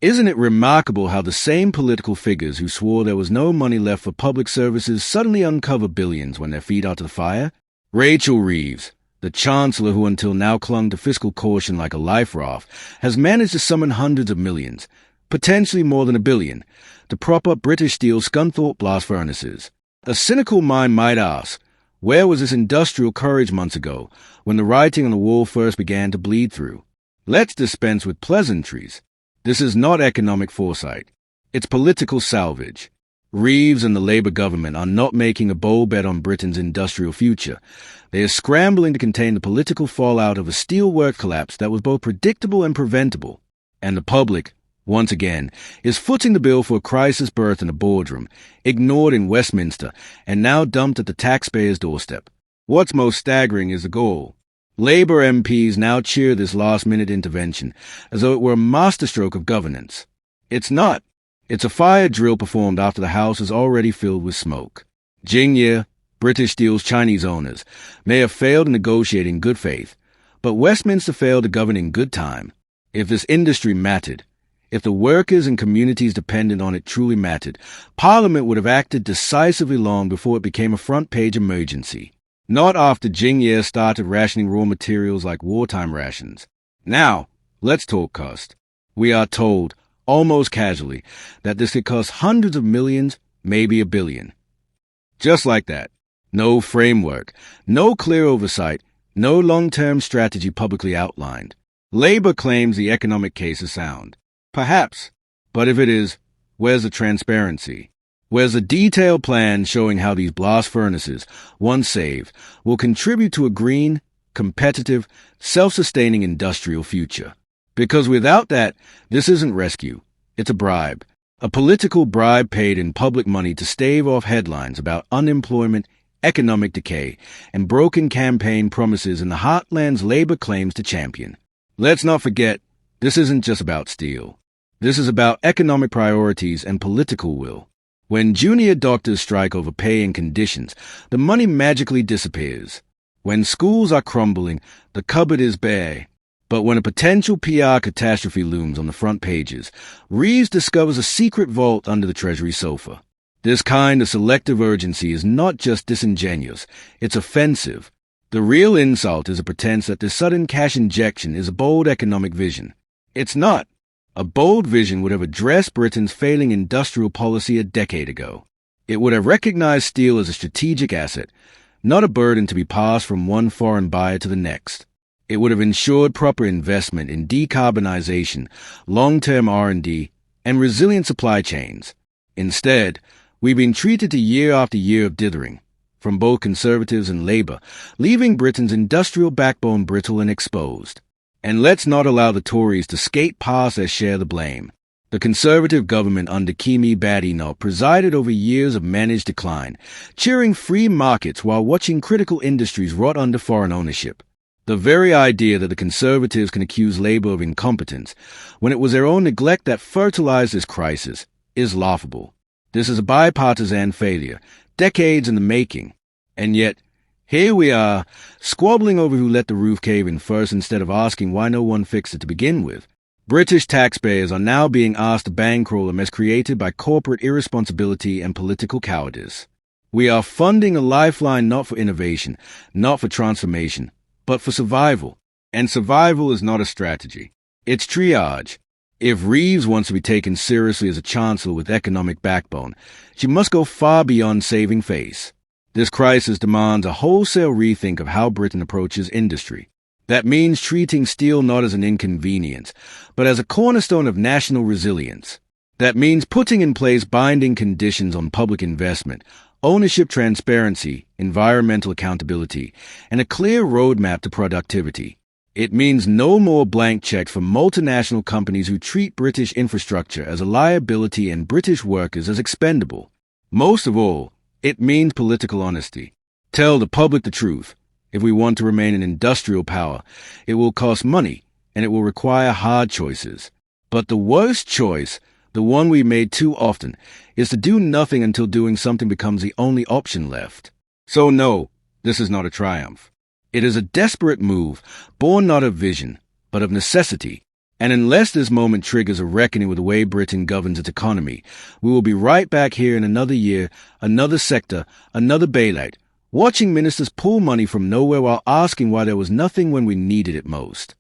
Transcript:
Isn't it remarkable how the same political figures who swore there was no money left for public services suddenly uncover billions when their feet are to the fire? Rachel Reeves, the Chancellor who until now clung to fiscal caution like a life raft, has managed to summon hundreds of millions, potentially more than $1 billion, to prop up British Steel's Scunthorpe blast furnaces. A cynical mind might ask, where was this industrial courage months ago when the writing on the wall first began to bleed through? Let's dispense with pleasantries. This is not economic foresight. It's political salvage. Reeves and the Labour government are not making a bold bet on Britain's industrial future. They are scrambling to contain the political fallout of a steelwork collapse that was both predictable and preventable. And the public, once again, is footing the bill for a crisis birth in a boardroom, ignored in Westminster, and now dumped at the taxpayer's doorstep. What's most staggering is the goal. Labour MPs now cheer this last-minute intervention as though it were a masterstroke of governance. It's not. It's a fire drill performed after the House is already filled with smoke. Jingye, British Steel's Chinese owners, may have failed to negotiate in good faith, but Westminster failed to govern in good time. If this industry mattered, if the workers and communities dependent on it truly mattered, Parliament would have acted decisively long before it became a front-page emergency. Not after Jingye started rationing raw materials like wartime rations. Now, let's talk cost. We are told, almost casually, that this could cost hundreds of millions, maybe $1 billion. Just like that. No framework, no clear oversight, no long-term strategy publicly outlined. Labour claims the economic case is sound. Perhaps. But if it is, where's the transparency? Where's a detailed plan showing how these blast furnaces, once saved, will contribute to a green, competitive, self-sustaining industrial future? Because without that, this isn't rescue. It's a bribe. A political bribe paid in public money to stave off headlines about unemployment, economic decay, and broken campaign promises in the heartlands Labour claims to champion. Let's not forget, this isn't just about steel. This is about economic priorities and political will. When junior doctors strike over pay and conditions, the money magically disappears. When schools are crumbling, the cupboard is bare. But when a potential PR catastrophe looms on the front pages, Reeves discovers a secret vault under the Treasury sofa. This kind of selective urgency is not just disingenuous, it's offensive. The real insult is a pretense that this sudden cash injection is a bold economic vision. It's not. A bold vision would have addressed Britain's failing industrial policy a decade ago. It would have recognized steel as a strategic asset, not a burden to be passed from one foreign buyer to the next. It would have ensured proper investment in decarbonization, long-term R&D, and resilient supply chains. Instead, we've been treated to year after year of dithering, from both Conservatives and Labour, leaving Britain's industrial backbone brittle and exposed. And let's not allow the Tories to skate past their share of the blame. The Conservative government under Kemi Badenoch presided over years of managed decline, cheering free markets while watching critical industries rot under foreign ownership. The very idea that the Conservatives can accuse Labour of incompetence, when it was their own neglect that fertilized this crisis, is laughable. This is a bipartisan failure, decades in the making. And yet, here we are, squabbling over who let the roof cave in first instead of asking why no one fixed it to begin with. British taxpayers are now being asked to bankroll a mess created by corporate irresponsibility and political cowardice. We are funding a lifeline not for innovation, not for transformation, but for survival. And survival is not a strategy. It's triage. If Reeves wants to be taken seriously as a chancellor with economic backbone, she must go far beyond saving face. This crisis demands a wholesale rethink of how Britain approaches industry. That means treating steel not as an inconvenience, but as a cornerstone of national resilience. That means putting in place binding conditions on public investment, ownership transparency, environmental accountability, and a clear roadmap to productivity. It means no more blank checks for multinational companies who treat British infrastructure as a liability and British workers as expendable. Most of all, it means political honesty. Tell the public the truth. If we want to remain an industrial power, it will cost money, and it will require hard choices. But the worst choice, the one we made too often, is to do nothing until doing something becomes the only option left. So no, this is not a triumph. It is a desperate move, born not of vision, but of necessity. And unless this moment triggers a reckoning with the way Britain governs its economy, we will be right back here in another year, another sector, another bailout, watching ministers pull money from nowhere while asking why there was nothing when we needed it most.